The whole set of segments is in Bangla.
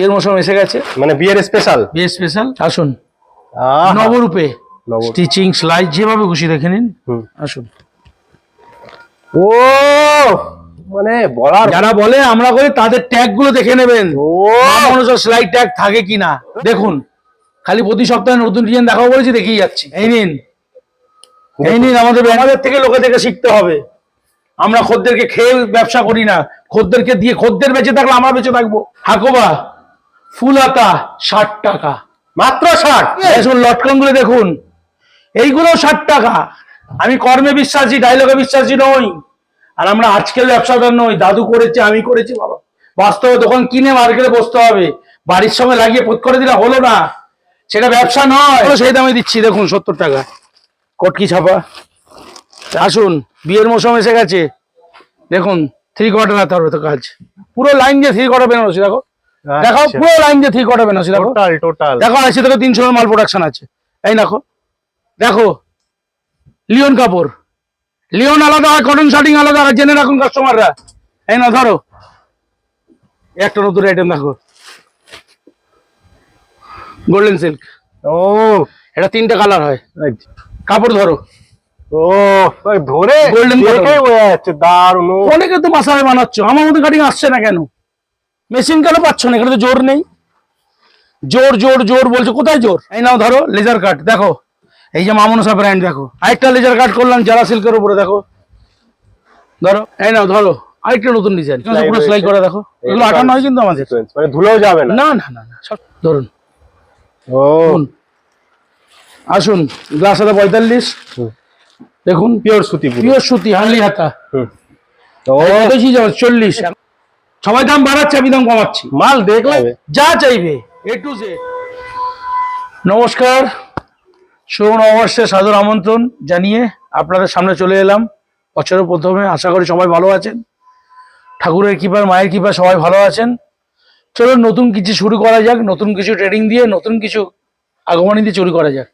বিয়ের মৌসুম এসে গেছে, মানে বিয়ের স্পেশাল। বিয়ের স্পেশাল। আসুন, নবরূপে স্টিচিং সেলাই যেভাবে খুশি দেখে নিন। আসুন। ও মানে বলার, যারা বলে আমরা করি তাদের ট্যাগ গুলো দেখে নেবেন, সেলাই ট্যাগ থাকে কিনা দেখুন। খালি প্রতি সপ্তাহে নতুন ডিজাইন দেখাবো বলেছি, দেখিয়ে যাচ্ছি। এই নিন, এই নিন। আমাদের থেকে লোকে থেকে শিখতে হবে। আমরা খদ্দেরকে খেয়ে ব্যবসা করি না, খদ্দেরকে দিয়ে। খদ্দের বেঁচে থাকলে আমরা বেঁচে থাকবো। হাকোবা ফুল হাতা 60 টাকা, মাত্র 60। দেখুন লটকন গুলো দেখুন, এইগুলো 60 টাকা। আমি কর্মে বিশ্বাসী, ডায়লগে বিশ্বাসী নই। আর আমরা আজকের ব্যবসাদার নই, দাদু করেছে, আমি করেছি। বাবা বাস্তবে দোকান কিনে মার্কেটে বসতে হবে। বাড়ির সঙ্গে লাগিয়ে পোত করে দিলে হলো না, সেটা ব্যবসা নয়। সেই দামে দিচ্ছি, দেখুন 70 টাকা কটকি ছাপা। আসুন, বিয়ের মৌসুম এসে গেছে, দেখুন 3/4 হাতে হবে তো কাজ। পুরো লাইন দিয়ে 3/4 বেনারসি দেখো, দেখো পুরো লাইন দিয়ে 3/4 বেনারসি দেখো, টোটাল দেখো 80 থেকে 300 মাল প্রোডাকশন আছে। এই দেখো, দেখো লিওন কাপড়, লিওন আলাদা হয়, কটন শার্টিং আলাদা হয়, জেনে রাখুন কাস্টমাররা। এই না ধরো একটা নতুন আইটেম দেখো, গোল্ডেন সিল্ক। ও এটা 3টে কালার হয়। কাপড় ধরো, ও ধরে গোল্ডেন দেখে বোঝা যাচ্ছে দারুণ। অনেকে তো বাসায় বানাচ্ছ, আমার মতো কাটিং আসছে না কেন? মেশিন কেন পাচ্ছ না? এখানে তো জোর নেই। জোর জোর জোর বলছো, কোথায় জোর? এই নাও ধরো লেজার কাট দেখো, এই যে মামনসা ব্র্যান্ড দেখো। আরেকটা লেজার কাট করলাম জারা সিল্কের উপরে দেখো, ধরো। এই নাও ধরো আরেকটা নতুন ডিজাইন, পুরো সেলাই করা দেখো। এগুলো 58 হয় কিন্তু আমাদের, মানে ধুলেও যাবে না। না না না না, সব ধরুন। ও আসুন, গ্লাস হাতা 45 দেখুন, পিওর সুতি, পিওর সুতি, হানলি হাতা। ও বেশি যাবে 40। সবাই দাম বাড়াচ্ছে, আমি দাম কমাচ্ছি। মাল দেখলে যা চাইবে A to Z। নমস্কার, শুভ নববর্ষের সাদর আমন্ত্রণ জানিয়ে আপনাদের সামনে চলে এলাম বছরের প্রথমে। আশা করি সবাই ভালো আছেন, ঠাকুরের কৃপায়, মায়ের কৃপায় সবাই ভালো আছেন। চলো নতুন কিছু শুরু করা যাক, নতুন কিছু ট্রেডিং দিয়ে, নতুন কিছু আগমনী দিয়ে শুরু করা যাক।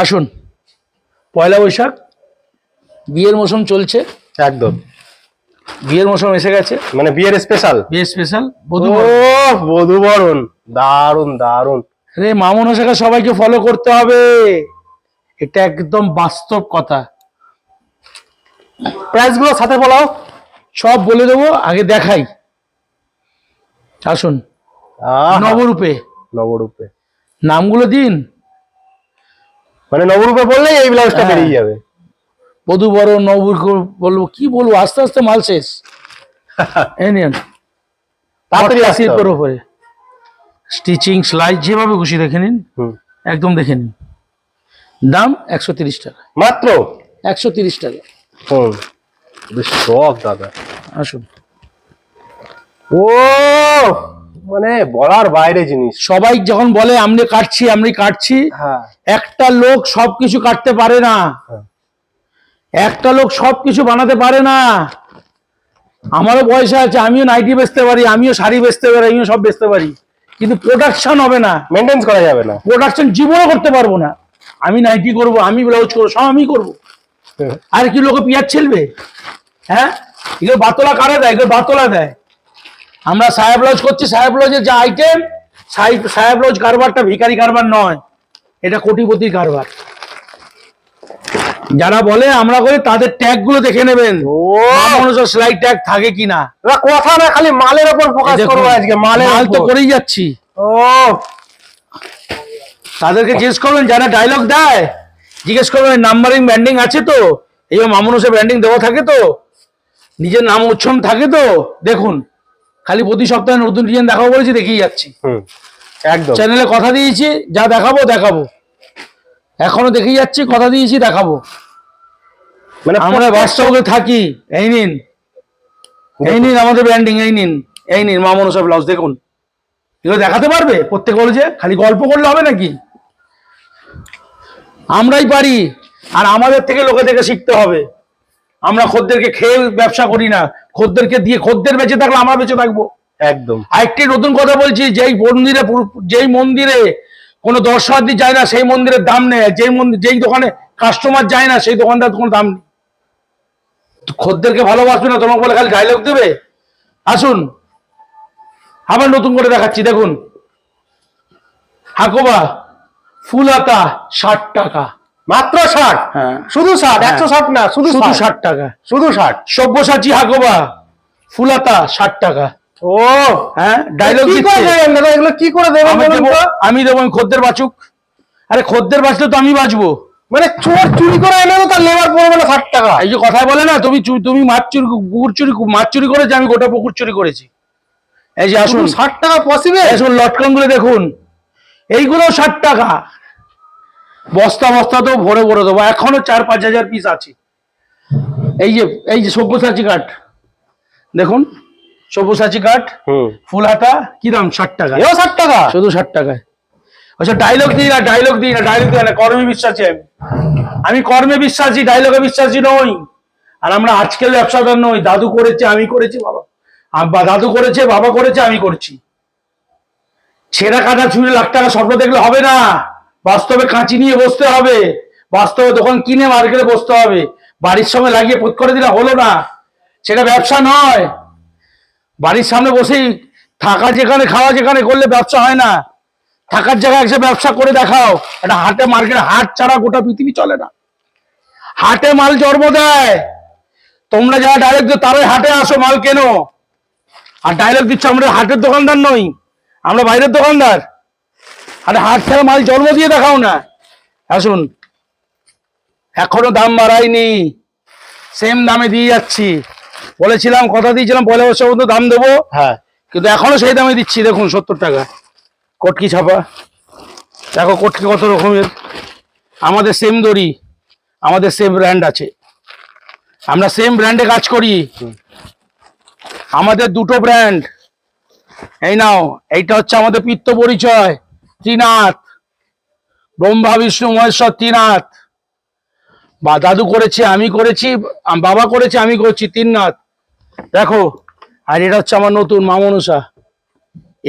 আসুন, পয়লা বৈশাখ, বিয়ের মৌসুম চলছে। একদম বিয়ের মৌসুম এসে গেছে, মানে বিয়ের স্পেশাল। বিয়ের স্পেশাল বধূবরণ, দারুণ দারুণ। রে মামুন শাখা সবাইকে ফলো করতে হবে, এটা একদম বাস্তব কথা। প্রাইস গুলো সাথে বলাও, সব বলে দেবো, আগে দেখাই। আসুন, নবরূপে, নবরূপে নামগুলো দিন। মানে নবরূপে বললে এই ব্লাউজটা বেরিয়ে যাবে। বধূবরণ, নবরূপে বলবো, কি বলবো, আস্তে আস্তে মাল শেষ। এই নিন, তাড়াতাড়ি শিল্পের উপরে স্টিচিং সেলাই যেভাবে খুশি দেখে নিন, একদম দেখে নিন। দাম 130 টাকা, মাত্র 130 টাকা। শখ দাদা। আসুন, ও মানে বলার বাইরে জিনিস। সবাই যখন বলে আমি কাটছি, আমি কাটছি, একটা লোক সবকিছু কাটতে পারে না, একটা লোক সবকিছু বানাতে পারে না। আমারও পয়সা আছে, আমিও নাইটি বেচতে পারি, আমিও শাড়ি বেচতে পারি, আমিও সব বেচতে পারি, কিন্তু প্রোডাকশন হবে না, মেনটেন করা যাবে না। প্রোডাকশন জীবনও করতে পারবো না। আমি নাইটি করবো, আমি ব্লাউজ করবো, সব আমি করবো। আর কি লোকে পিয়াজ ছেলবে? হ্যাঁ, এগুলো বাতলা কারা দেয়? এগুলো বাতলা দেয়। আমরা সায়া ব্লাউজ করছি, সায়া ব্লাউজের যা আইটেম, সায়া ব্লাউজ কারবারটা ভিখারি কারবার নয়, এটা কোটিপতির কারবার। যারা বলে আমরা করি তাদের ট্যাগ গুলো দেখে নেবেন, সেলাই ট্যাগ থাকে কিনা। কথা না, খালি মালের উপর ফোকাস করবো আজকে। মাল তো করেই যাচ্ছি। তাদেরকে জিজ্ঞেস করবেন, যারা ডায়লগ দেয় জিজ্ঞেস করবেন নাম্বারিং ব্র্যান্ডিং আছে তো, এই মামুনুসের ব্র্যান্ডিং দেওয়া থাকে তো, নিজের নাম উচ্চারণ থাকে তো। দেখুন, খালি প্রতি সপ্তাহে নতুন ডিজাইন দেখাবো বলেছি, দেখিয়ে যাচ্ছি। একদম চ্যানেলে কথা দিয়েছি, যা দেখাবো দেখাবো, এখনো দেখিয়ে যাচ্ছি, কথা দিয়েছি দেখাবো। মানে আমরা বাস্তবে থাকি। এই নিন, এই নিন আমাদের ব্র্যান্ডিং, এই নিন, এই নিন মামুনুসের ব্লাউজ দেখুন। এগুলো দেখাতে পারবে প্রত্যেক কলেজে? খালি গল্প করলে হবে নাকি? আমরাই পারি, আর আমাদের থেকে লোকে থেকে শিখতে হবে। আমরা খদ্দেরকে খেয়ে ব্যবসা করি না, খদ্দেরকে দিয়ে। খদ্দের বেঁচে থাকলে আমরা বেঁচে থাকবো। একদম। আরেকটি নতুন কথা বলছি, যেই মন্দিরে কোনো দর্শনার্থী যায় না সেই মন্দিরের দাম নেই, যেই দোকানে কাস্টমার যায় না সেই দোকানদার কোনো দাম নেই। খদ্দেরকে ভালোবাসবে না, তোমাকে বলে খালি ডায়লগ দেবে। আসুন, আবার নতুন করে দেখাচ্ছি দেখুন, হাকোবা ফুল হাতা 60 টাকা। মাত্র 60? হ্যাঁ। শুধু 60? হ্যাঁ। 160 না, শুধু শুধু 60? 60 টাকা। শুধু 60? সব্যসাচী হাকোবা ফুল হাতা 60 টাকা। ও হ্যাঁ, ডায়লগ কি করে দেবেন দাদা, এগুলো কি করে দেবেন বলুন তো? আমি দেবো, খদ্দের বাঁচুক। আরে খদ্দের বাঁচলে তো আমি বাঁচবো। মানে চোর চুরি করে এনে তার লেবার পড়বে না 60 টাকা? এই যে কথায় বলে না, তুমি মাছ চুরি, পুকুর চুরি, মাছ চুরি করেছি, আমি গোটা পুকুর চুরি করেছি। এই যে আসুন, 60 টাকা পসিবল? আসুন লটকন গুলো দেখুন, এইগুলো 60 টাকা। বস্তা বস্তা তো ভরে ভরে দেবো, এখনো 4-5 হাজার পিস আছে। এই যে সব্যসাচী কাঠ দেখুন, সব্যসাচী কাঠ ফুল হাতা কি দাম? 60 টাকা। এও 60 টাকা? শুধু 60 টাকায়। আচ্ছা ডায়লগ দিই না, কর্মে বিশ্বাসী আমি কর্মে বিশ্বাসী, ডায়লগে বিশ্বাসী নই। আর আমরা আজকের ব্যবসাদার নই, দাদু করেছে আমি করেছি, বাবা দাদু করেছে, বাবা করেছে, আমি করছি। ছেঁড়া কাটা ছুঁড়ে লাখ টাকা স্বপ্ন দেখলে হবে না, বাস্তবে কাঁচি নিয়ে বসতে হবে, বাস্তবে দোকান কিনে মার্কেটে বসতে হবে। বাড়ির সঙ্গে লাগিয়ে পোত করে দিলে হলো না, সেটা ব্যবসা নয়। বাড়ির সামনে বসেই থাকা যেখানে খাওয়া যেখানে করলে ব্যবসা হয় না। থাকার জায়গায় এসে ব্যবসা করে দেখাও। একটা হাটে, মার্কেটে হাট ছাড়া গোটা পৃথিবী চলে না। হাটে মাল জন্ম দেয়। তোমরা যারা ডাইরেক্ট তারাই হাটে আসো মাল কেনো। আর ডায়লগ দিচ্ছ আমরা হাটের দোকানদার নই, আমরা বাইরের দোকানদার। আরে হাট ছাড়া মাল জন্ম দিয়ে দেখাও না। আসুন, এখনো দাম বাড়াইনি, সেম দামে দিয়ে যাচ্ছি। বলেছিলাম, কথা দিয়েছিলাম 1 বছর পর্যন্ত দাম দেবো, হ্যাঁ, কিন্তু এখনো সেই দামে দিচ্ছি। দেখুন 70 টাকা কটকি ছাপা। দেখো কটকি কত রকমের। আমাদের সেম দড়ি, আমাদের সেম ব্র্যান্ড আছে, আমরা সেম ব্র্যান্ডে কাজ করি। আমাদের দুটো ব্র্যান্ড। এই নাও, এইটা হচ্ছে আমাদের পিত্ত পরিচয়, ত্রিনাথ, ব্রহ্মা বিষ্ণু মহেশ্বর ত্রিনাথ। বা দাদু করেছে, আমি করেছি, বাবা করেছে, আমি করছি, ত্রিনাথ। দেখো, আর এটা হচ্ছে আমার নতুন মা মনসা,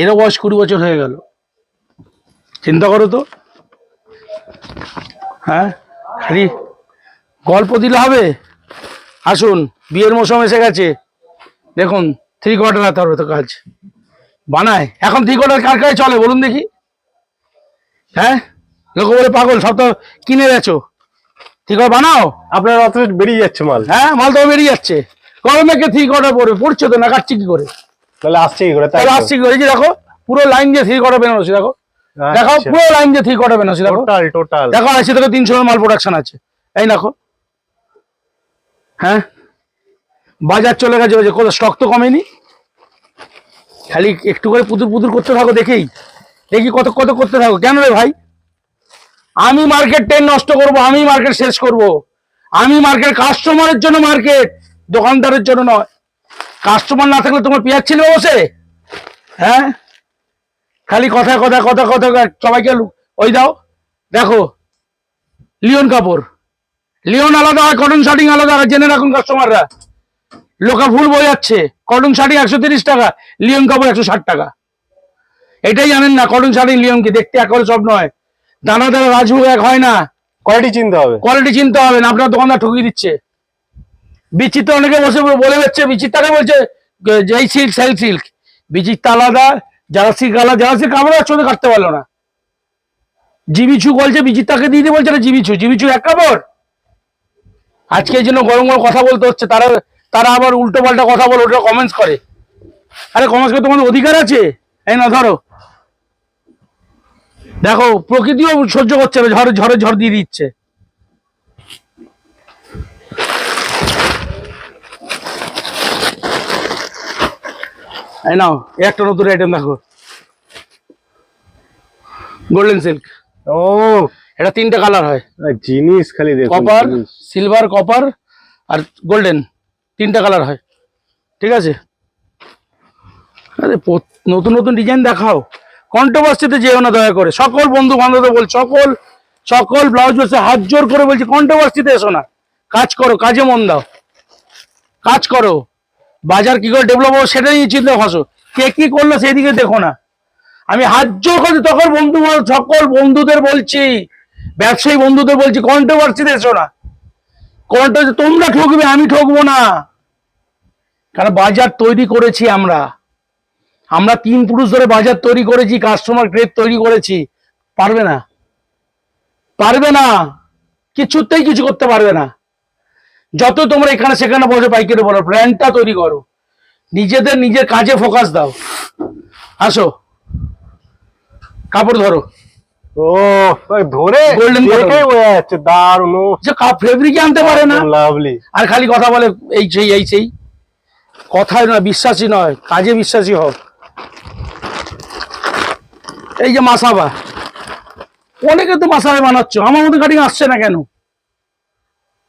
এরও বয়স 20 বছর হয়ে গেল। চিন্তা করো তো। হ্যাঁ, খালি গল্প দিলে হবে? আসুন, বিয়ের মৌসুম এসে গেছে। দেখুন 3/4 হাতে হবে তো কাজ বানায়। এখন 3/4 কার কাছে চলে বলুন দেখি? হ্যাঁ, লোক বলে পাগল, সব তো কিনে গেছো, 3/4 বানাও। আপনার অত বেরিয়ে যাচ্ছে মাল। হ্যাঁ, মাল তো বেরিয়ে যাচ্ছে। গরমে কে 3/4 পড়বে? পড়ছে তো না, কাটছি কি করে? তাহলে আসছে কি করে? তাই তাহলে আসছি কি করে? এই যে দেখো, পুরো লাইন দিয়ে 3/4 বেনারসি দেখো, দেখো পুরো লাইন দিয়ে 3/4 বেনারসি দেখো, টোটাল দেখো 80 থেকে 300 মাল প্রোডাকশন আছে। এই দেখো, হ্যাঁ, বাজার চলে গেছে, ওই যে কোথাও স্টক তো কমেনি। খালি একটু করে পুতুর পুতুর করতে থাকো, দেখি কত কত করতে থাকো। কেন রে ভাই? আমি মার্কেট নষ্ট করব, আমি মার্কেট শেষ করব। আমি মার্কেট, কাস্টমারের জন্য মার্কেট, দোকানদারের জন্য নয়। কাস্টমার না থাকলে তোমার পেঁয়াজ ছিল বসে? হ্যাঁ, খালি কথা কথা কথা কথা সবাইকে ওই দাও। দেখো, লিওন কাপড়, লিওন আলাদা হয়, কটন শার্টিং আলাদা হয়, জেনে রাখুন কাস্টমাররা। লোকা ভুল বোঝাচ্ছে, কটন শার্টিং 130 টাকা, লিওন কাপড় 160 টাকা। এটাই জানেন না, কটন শার্টিং লিওন কি দেখতে এক সব নয়। দানা দানা রাজভোগ এক হয় না। কোয়ালিটি চিনতে হবে, কোয়ালিটি চিনতে হবে না। আপনার দোকানদার ঠকিয়ে দিচ্ছে। বিচিত্র অনেকে বসে বলে যাচ্ছে, বিচিত্রাকে বলছে যেই সিল্ক সেল সিল্ক, বিচিত্র আলাদা, জার্সি আলাদা। জার্সি কাপড় চোখে কাটতে পারলো না। জিবিছু বলছে বিচিত্রাকে দিয়ে দিয়ে, বলছে না জিবিছু এক কাপড়। আজকে এই জন্য গরম গরম কথা বলতে হচ্ছে। তারা আবার উল্টো পাল্টা কথা বলে, ওটা কমেন্টস করে। আরে কমেন্টস করে তোমাদের অধিকার আছে? এই না ধরো, দেখো প্রকৃতিও সহ্য করছে না, ঝড় দিয়ে দিচ্ছে। এই নাও, একটা নতুন আইটেম দেখো, গোল্ডেন সিল্ক। ও এটা 3টে কালার হয়, জিনিস খালি দেখুন, কপার, সিলভার, কপার আর গোল্ডেন, 3টে কালার হয়। ঠিক আছে? আরে নতুন নতুন ডিজাইন দেখাও, কন্ট্রোভার্সিতে যেও না দয়া করে। সকল বন্ধু বান্ধব বল, সকল ব্লাউজ বসে হাত জোর করে বলছি, কন্ট্রোভার্সিতে এসো না। কাজ করো, কাজে মন দাও, কাজ করো। বাজার কি করে ডেভেলপ হবে সেটা নিয়ে চিন্তা ভাসো। কে কি করলো সেই দিকে দেখো না। আমি হাত জোর করছি তখন সকল বন্ধুদের বলছি, ব্যবসায়ী বন্ধুদের বলছি, কন্ট্রোভার্সিতে এসো না। কন্ট্রোভার্সি তোমরা ঠকবে, আমি ঠকবো না। কারণ বাজার তৈরি করেছি আমরা। আমরা 3 পুরুষ ধরে বাজার তৈরি করেছি, কাস্টমার গ্রেড তৈরি করেছি, পারবে না, পারবে না, কিছুতেই কিছু করতে পারবে না। যত তোমরা এখানে সেখানে বসে পাইকারি বলো, ব্র্যান্ডটা তৈরি করো, নিজের কাজে ফোকাস দাও। আসো, কাপড় ধরো। ও ভাই ধরে Golden দেখেই cotton। বোঝা যাচ্ছে দারুণ। ও যে ফেব্রিক আনতে পারে না, লাভলি। আর খালি কথা বলে এই সেই কথায় নয়, বিশ্বাসী নয়, কাজে বিশ্বাসী হোক। এই যে মাসাবা, অনেকে তো মাসাবে বানাচ্ছ, আমার মতো কাটিং আসছে না কেন?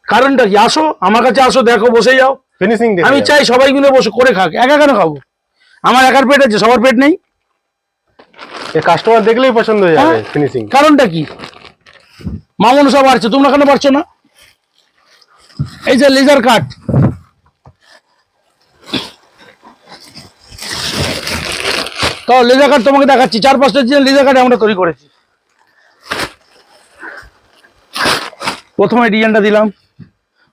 কারণটা কি? আসো আমার কাছে, আসো, দেখো, বসে যাও। ফিনিশিং দেখে আমি চাই সবাই মিলে বসে করে খাক, একা কেন খাবো? আমার একার পেট আছে, সবার পেট নেই। কাস্টমার দেখলেই পছন্দ হয়ে যাবে হ্যাঁ? ফিনিশিং। কারণটা কি? মামুন সব পারছে, তোমরা কেন পারছো না? এই যে লেজার কাট, তো লেজার কাট তোমাকে দেখাচ্ছি, 4-5টা লেজার কাট আমরা তৈরি করেছি। প্রথমে ডিজাইনটা দিলাম,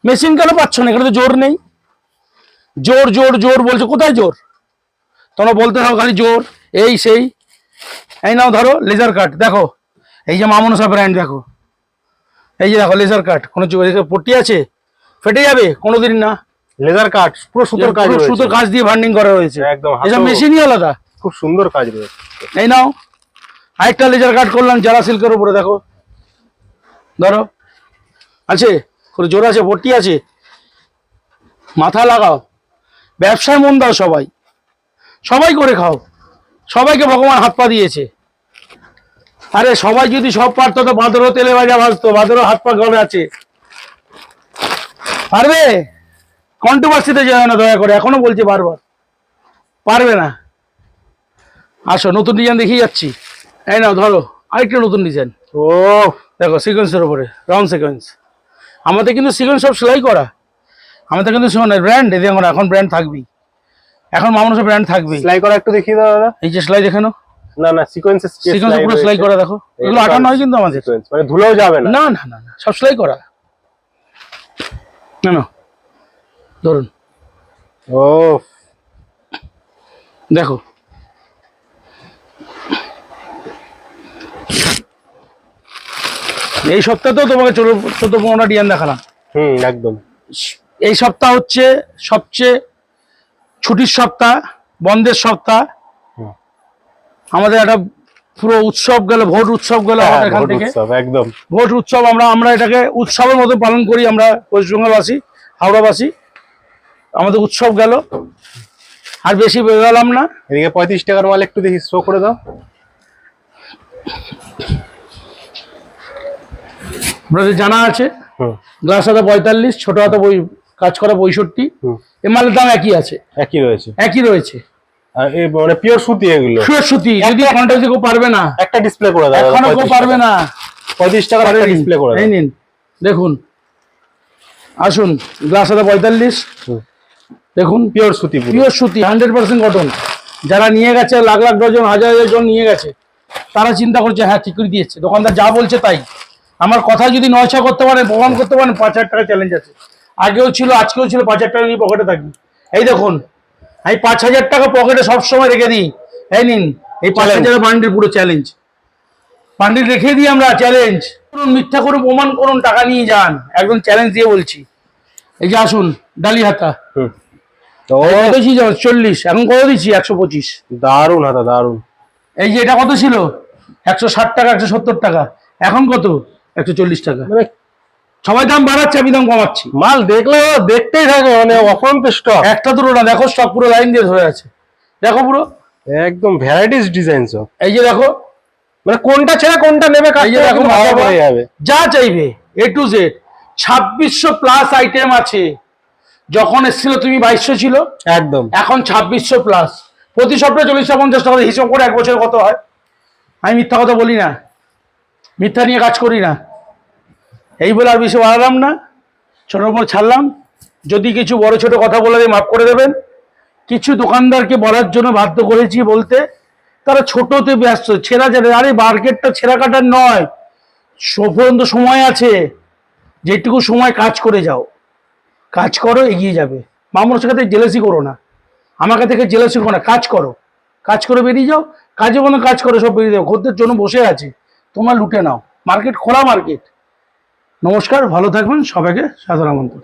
মেশিন কেন পাচ্ছ না? এখানে তো জোর নেই। জোর জোর জোর বলছো, কোথায় জোর? তোমরা বলতে থাকো খালি জোর, এই সেই। এই নাও ধরো লেজার কাট, দেখো এই যে মামুনসা ব্র্যান্ড, দেখো এই যে দেখো লেজার কাট, কোনো পট্টি আছে? ফেটে যাবে কোনোদিন না। লেজার কাট পুরো সুতোর কাজ পুরো রয়েছে। সুতোর কাজ দিয়ে ভান্ডিং করা হয়েছে, একদম এসব মেশিনই আলাদা। খুব সুন্দর কাজ রয়েছে। এই নাও আরেকটা লেজার কাট করলাম যারা সিল্কের উপরে, দেখো ধরো, আছে কোনো জোর আছে, পট্টি আছে, মাথা লাগাও, ব্যবসায় মন দাও, সবাই সবাই করে খাও, সবাইকে ভগবান হাত পা দিয়েছে। আরে সবাই যদি সব পারতো তো বাঁদরও তেলে ভাজা ভাজতো, বাঁদরও হাত পা ঘরে আছে। পারবে? কন্ট্রোভার্সিতে যাবে না দয়া করে, এখনো বলছি বারবার, পারবে না। আসো, নতুন ডিজাইন দেখিয়ে যাচ্ছি। এই নাও ধরো আরেকটা নতুন ডিজাইন, ও দেখো সিকোয়েন্সের উপরে রাউন্ড সিকোয়েন্স। আমাদের কিন্তু সিকোয়েন্স সব সেলাই করা, আমাদের কিন্তু ব্র্যান্ড, এদের এখন ব্র্যান্ড থাকবেই, এখন মামুনের ব্র্যান্ড থাকবেই। সেলাই করা একটু দেখিয়ে দাও দাদা। এই যে সেলাই দেখে নাও, না না সিকোয়েন্সের সিকোয়েন্স পুরো সেলাই করা, দেখো এগুলো আটা নয় কিন্তু আমাদের, মানে ধুলেও যাবে না। না না না না, সব সেলাই করা। না না, ধরুন ও দেখো, এই সপ্তাহে তোমাকে 14-15টা ডিজাইন দেখালাম। একদম। এই সপ্তাহ হচ্ছে সবচেয়ে ছুটির সপ্তাহ, বন্ধের সপ্তাহ। আমাদের একটা পুরো উৎসব গেল, ভোট উৎসব গেল আমাদের এখান থেকে, একদম ভোট উৎসব। আমরা এটাকে উৎসবের মতো পালন করি, আমরা ওয়েস্ট বেঙ্গলবাসী, হাওড়াবাসী, আমাদের উৎসব গেল। আর বেশি বেরোলাম না। এদিকে 35 টাকার মাল একটু দেখি শো করে দাও। আপনাদের জানা আছে, গ্লাস হাতে 45, ছোট হাতে কাজ করা 65, এ মালের দাম একই আছে, একই রয়েছে, একই রয়েছে। আর এই মানে পিওর সুতি, এগুলো পিওর সুতি। যদি কন্ট্রাক্ট কেউ পারবে না, একটা ডিসপ্লে করে দাও, এখনো কেউ পারবে না, 35 টাকার একটা ডিসপ্লে করে দাও। এই নিন দেখুন, আসুন, গ্লাস হাতে 45, দেখুন পিওর সুতি, পিওর সুতি, 100% কটন। যারা নিয়ে গেছে লাখ লাখ ডজন, হাজার হাজার জন নিয়ে গেছে, তারা চিন্তা করছে হ্যাঁ ঠিক করে দিয়েছে, দোকানদার যা বলছে তাই। আমার কথা যদি 9-6 করতে পারেন, প্রমাণ করতে পারেন, 5,000 টাকা চ্যালেঞ্জ আছে। আগেও ছিল, আজকেও ছিল, 5,000 টাকা নিয়ে পকেটে থাকি। এই দেখুন, আমি 5,000 টাকা পকেটে সবসময় রেখে দিই। এই নিন, এই 5,000 বান্ডিল পুরো চ্যালেঞ্জ, বান্ডিল রেখে দিই আমরা, চ্যালেঞ্জ করুন, মিথ্যা করুন, প্রমাণ করুন, টাকা নিয়ে যান, একদম চ্যালেঞ্জ দিয়ে বলছি। এই যে আসুন, ডালি হাতা, ও 40, এখন কত দিচ্ছি? 125। দারুন হাতা, দারুন। এই যে এটা কত ছিল? 160 টাকা, 170 টাকা, এখন কত? 140 টাকা। মানে সবাই দাম বাড়াচ্ছে, আমি দাম কমাচ্ছি। মাল দেখলে দেখতেই থাকে, মানে অফান্ত স্টক। একটা দুটো না, দেখো স্টক পুরো লাইন দিয়ে ধরে আছে, দেখো পুরো একদম ভ্যারাইটিস ডিজাইন সব। এই যে দেখো, মানে কোনটা ছেড়ে কোনটা নেবে, এই যে দেখো, ভালো হয়ে যাবে। যা চাইবে A to Z, 2600 plus item আছে। যখন এসেছিল তুমি 2200 ছিল, একদম এখন 2600 প্লাস। প্রতি সপ্তাহে 40-50 টাকা হিসাব করে এক বছর কত হয়? আমি মিথ্যা কথা বলি না, মিথ্যা নিয়ে কাজ করি না। এই বলে আর বেশি বাড়ালাম না, ছোটোর উপর ছাড়লাম। যদি কিছু বড় ছোট কথা বলে দিয়ে মাফ করে দেবেন। কিছু দোকানদারকে বলার জন্য বাধ্য করেছি বলতে, তারা ছোটতে ব্যস্ত, ছেঁড়া যাবে। আরে মার্কেটটা ছেঁড়া কাটার নয়, পর্যন্ত সময় আছে, যেটুকু সময় কাজ করে যাও, কাজ করো, এগিয়ে যাবে। মামুর সাথে জেলাসি করো না, আমাকে থেকে জেলাসি করো না, কাজ করো, কাজ করে বেরিয়ে যাও, কাজে কোনো কাজ করে সব বেরিয়ে যাও, খদ্দের জন্য বসে আছে, তোমরা লুটে নাও, মার্কেট খোলা মার্কেট। নমস্কার, ভালো থাকবেন, সবাইকে সাদর আমন্ত্রণ।